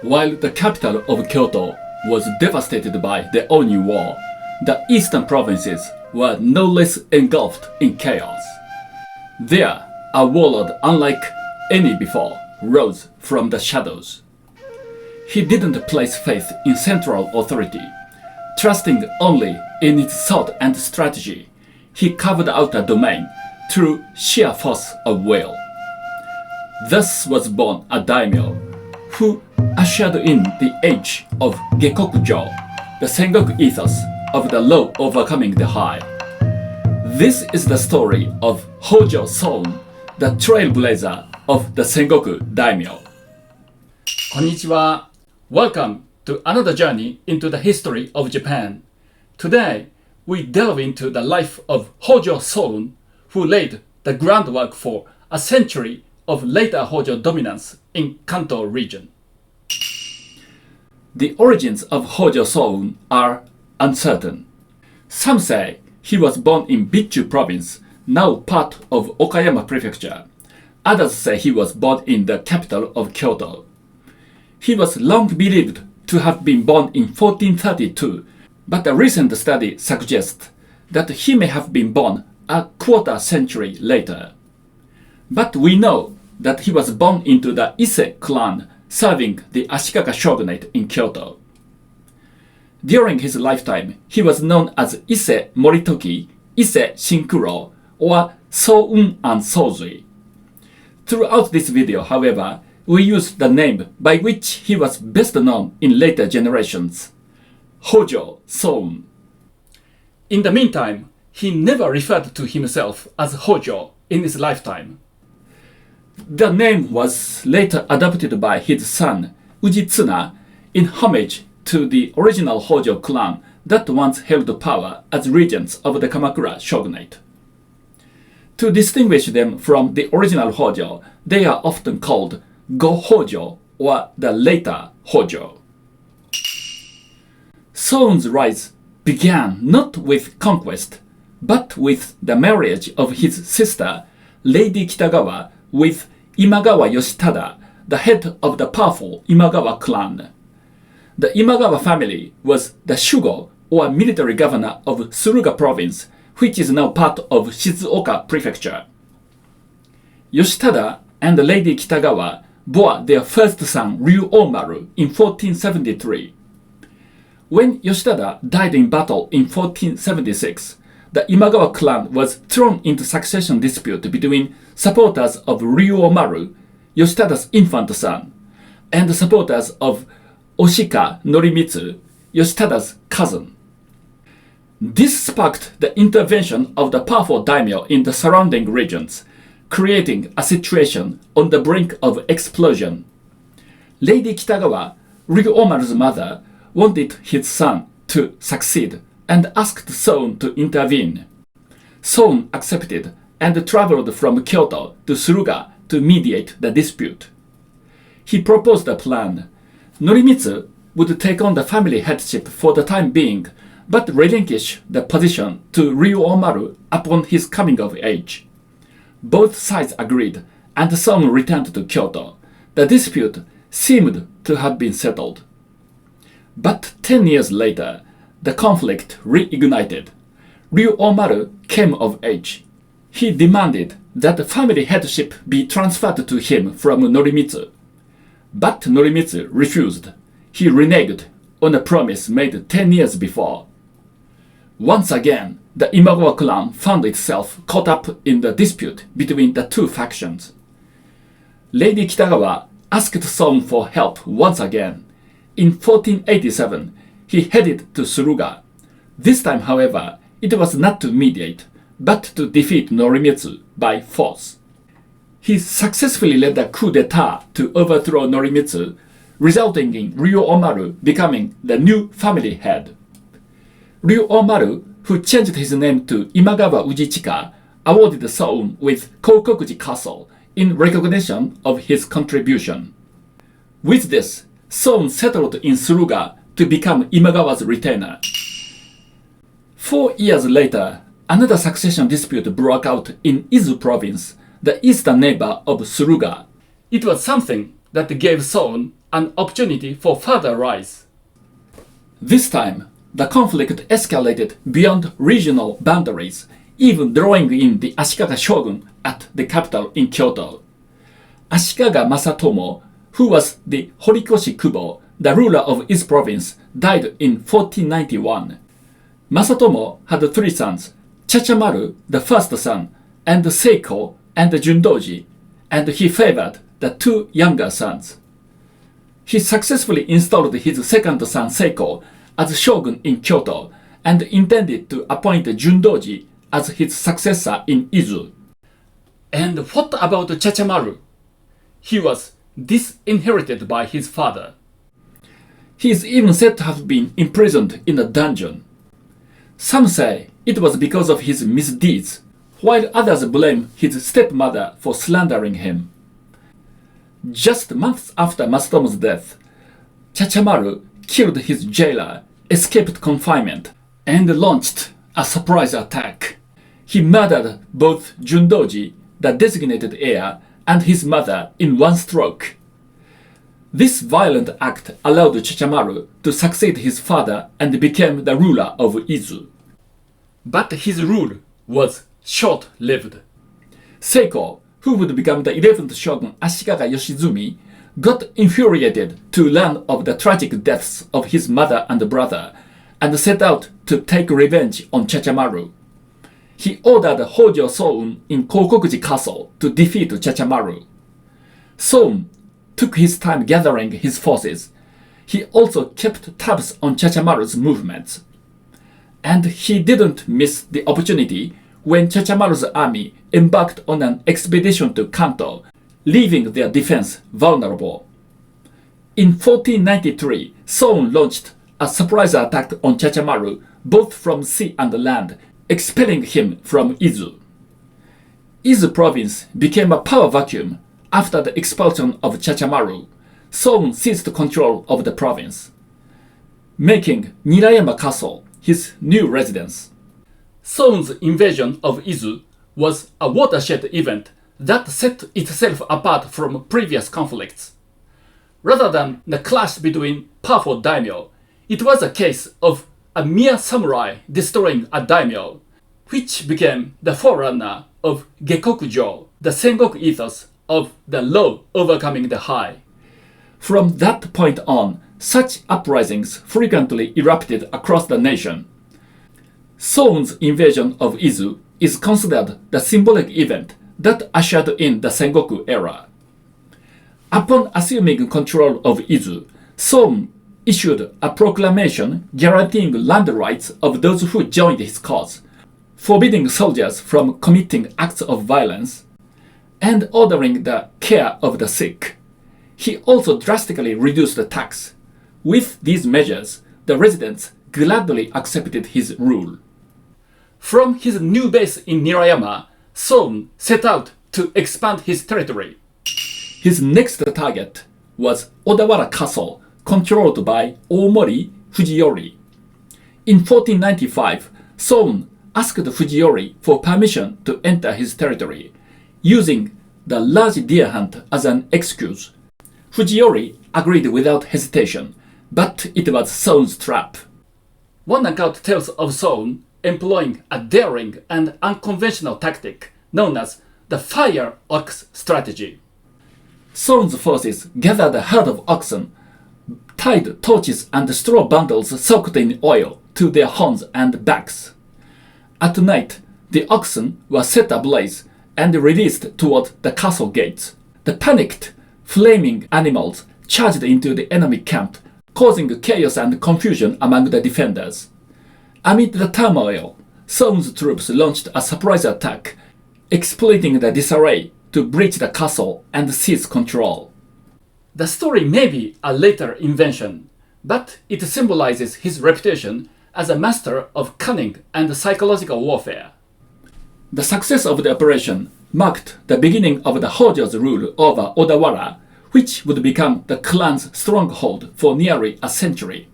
While the capital of Kyoto was devastated by the Oni War, the eastern provinces were no less engulfed in chaos. There, a warlord unlike any before rose from the shadows. He didn't place faith in central authority. Trusting only in its thought and strategy, he carved out a domain through sheer force of will. Thus was born a daimyo who ushered in the age of Gekokujo, the Sengoku ethos of the low overcoming the high. This is the story of Hojo Soun, the Trailblazer of the Sengoku Daimyo. Konnichiwa. Welcome to another journey into the history of Japan. Today, we delve into the life of Hojo Soun, who laid the groundwork for a century of later Hojo dominance in Kanto region. The origins of Hojo Soun are uncertain. Some say he was born in Bitchu province, now part of Okayama prefecture. Others say he was born in the capital of Kyoto. He was long believed to have been born in 1432, but a recent study suggests that he may have been born a quarter century later. But we know that he was born into the Ise clan serving the Ashikaga shogunate in Kyoto. During his lifetime, he was known as Ise Moritoki, Ise Shinkuro, or Soun and Sozui. Throughout this video, however, we use the name by which he was best known in later generations, Hojo Soun. In the meantime, he never referred to himself as Hojo in his lifetime. The name was later adopted by his son, Ujitsuna, in homage to the original Hojo clan that once held power as regents of the Kamakura shogunate. To distinguish them from the original Hojo, they are often called Go-Hojo or the Later Hojo. Soun's rise began not with conquest, but with the marriage of his sister, Lady Kitagawa, with Imagawa Yoshitada, the head of the powerful Imagawa clan. The Imagawa family was the Shugo, or military governor of Suruga province, which is now part of Shizuoka prefecture. Yoshitada and Lady Kitagawa bore their first son Ryuomaru in 1473. When Yoshitada died in battle in 1476, the Imagawa clan was thrown into succession dispute between supporters of Ryuomaru, Yoshitada's infant son, and supporters of Oshika Norimitsu, Yoshitada's cousin. This sparked the intervention of the powerful daimyo in the surrounding regions, creating a situation on the brink of explosion. Lady Kitagawa, Ryuomaru's mother, wanted his son to succeed and asked Soun to intervene. Soun accepted and traveled from Kyoto to Suruga to mediate the dispute. He proposed a plan. Norimitsu would take on the family headship for the time being, but relinquish the position to Ryuomaru upon his coming of age. Both sides agreed, and Soun returned to Kyoto. The dispute seemed to have been settled. But 10 years later, the conflict reignited. Ryuomaru came of age. He demanded that the family headship be transferred to him from Norimitsu. But Norimitsu refused. He reneged on a promise made 10 years before. Once again, the Imagawa clan found itself caught up in the dispute between the two factions. Lady Kitagawa asked Soun for help once again. In 1487, he headed to Suruga. This time, however, it was not to mediate, but to defeat Norimitsu by force. He successfully led a coup d'etat to overthrow Norimitsu, resulting in Ryuomaru becoming the new family head. Ryuomaru, who changed his name to Imagawa Ujichika, awarded Soun with Kokokuji Castle in recognition of his contribution. With this, Soun settled in Suruga to become Imagawa's retainer. 4 years later, another succession dispute broke out in Izu province, the eastern neighbor of Suruga. It was something that gave Soun an opportunity for further rise. This time, the conflict escalated beyond regional boundaries, even drawing in the Ashikaga shogun at the capital in Kyoto. Ashikaga Masatomo, who was the Horikoshi Kubo, the ruler of Izu province, died in 1491. Masatomo had three sons, Chachamaru, the first son, and Seiko and Jundoji, and he favored the two younger sons. He successfully installed his second son Seiko as shogun in Kyoto and intended to appoint Jundoji as his successor in Izu. And what about Chachamaru? He was disinherited by his father. He is even said to have been imprisoned in a dungeon. Some say it was because of his misdeeds, while others blame his stepmother for slandering him. Just months after Masatomo's death, Chachamaru killed his jailer, escaped confinement, and launched a surprise attack. He murdered both Jundoji, the designated heir, and his mother in one stroke. This violent act allowed Chachamaru to succeed his father and became the ruler of Izu. But his rule was short-lived. Seiko, who would become the 11th shogun Ashikaga Yoshizumi, got infuriated to learn of the tragic deaths of his mother and brother and set out to take revenge on Chachamaru. He ordered Hojo Soun in Kokokuji Castle to defeat Chachamaru. Soun took his time gathering his forces. He also kept tabs on Chachamaru's movements. And he didn't miss the opportunity when Chachamaru's army embarked on an expedition to Kanto, leaving their defense vulnerable. In 1493, Soun launched a surprise attack on Chachamaru, both from sea and land, expelling him from Izu. Izu province became a power vacuum after the expulsion of Chachamaru. Soun seized control of the province, making Nirayama Castle his new residence. Soun's invasion of Izu was a watershed event that set itself apart from previous conflicts. Rather than the clash between powerful daimyo, it was a case of a mere samurai destroying a daimyo, which became the forerunner of Gekokujo, the Sengoku ethos of the low overcoming the high. From that point on, such uprisings frequently erupted across the nation. Soun's invasion of Izu is considered the symbolic event that ushered in the Sengoku era. Upon assuming control of Izu, Soun issued a proclamation guaranteeing land rights of those who joined his cause, forbidding soldiers from committing acts of violence, and ordering the care of the sick. He also drastically reduced the tax. With these measures, the residents gladly accepted his rule. From his new base in Nirayama, Soun set out to expand his territory. His next target was Odawara Castle, controlled by Omori Fujiyori. In 1495, Soun asked Fujiyori for permission to enter his territory, using the large deer hunt as an excuse. Fujiyori agreed without hesitation, but it was Soun's trap. One account tells of Soun employing a daring and unconventional tactic known as the fire ox strategy. Soun's forces gathered a herd of oxen, tied torches and straw bundles soaked in oil to their horns and backs. At night, the oxen were set ablaze and released toward the castle gates. The panicked, flaming animals charged into the enemy camp, causing chaos and confusion among the defenders. Amid the turmoil, Soun's troops launched a surprise attack, exploiting the disarray to breach the castle and seize control. The story may be a later invention, but it symbolizes his reputation as a master of cunning and psychological warfare. The success of the operation marked the beginning of the Hojo's rule over Odawara, which would become the clan's stronghold for nearly a century.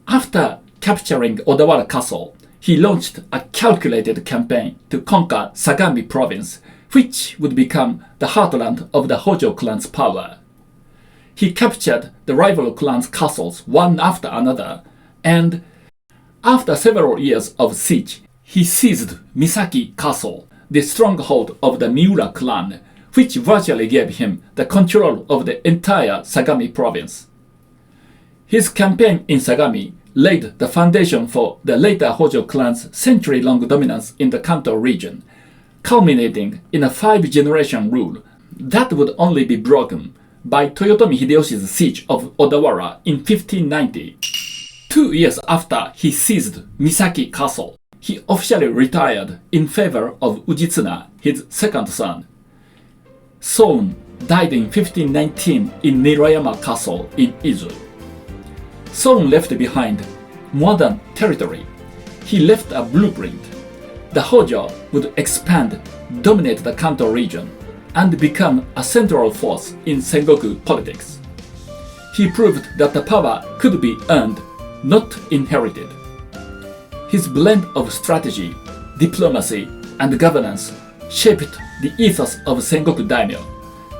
After capturing Odawara Castle, he launched a calculated campaign to conquer Sagami province, which would become the heartland of the Hojo clan's power. He captured the rival clans' castles one after another, and after several years of siege, he seized Misaki Castle, the stronghold of the Miura clan, which virtually gave him the control of the entire Sagami province. His campaign in Sagami laid the foundation for the later Hojo clan's century-long dominance in the Kanto region, culminating in a 5-generation rule that would only be broken by Toyotomi Hideyoshi's siege of Odawara in 1590. 2 years after he seized Misaki Castle, he officially retired in favor of Ujitsuna, his second son. Soun died in 1519 in Nirayama Castle in Izu. Soun left behind more than territory. He left a blueprint. The Hojo would expand, dominate the Kanto region, and become a central force in Sengoku politics. He proved that the power could be earned, not inherited. His blend of strategy, diplomacy, and governance shaped the ethos of Sengoku Daimyo,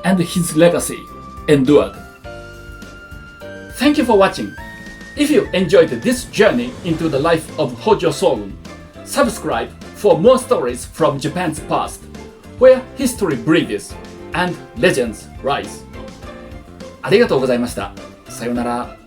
and his legacy endured. Thank you for watching. If you enjoyed this journey into the life of Hojo Soun, subscribe for more stories from Japan's past, where history breathes and legends rise. ありがとうございました。さようなら。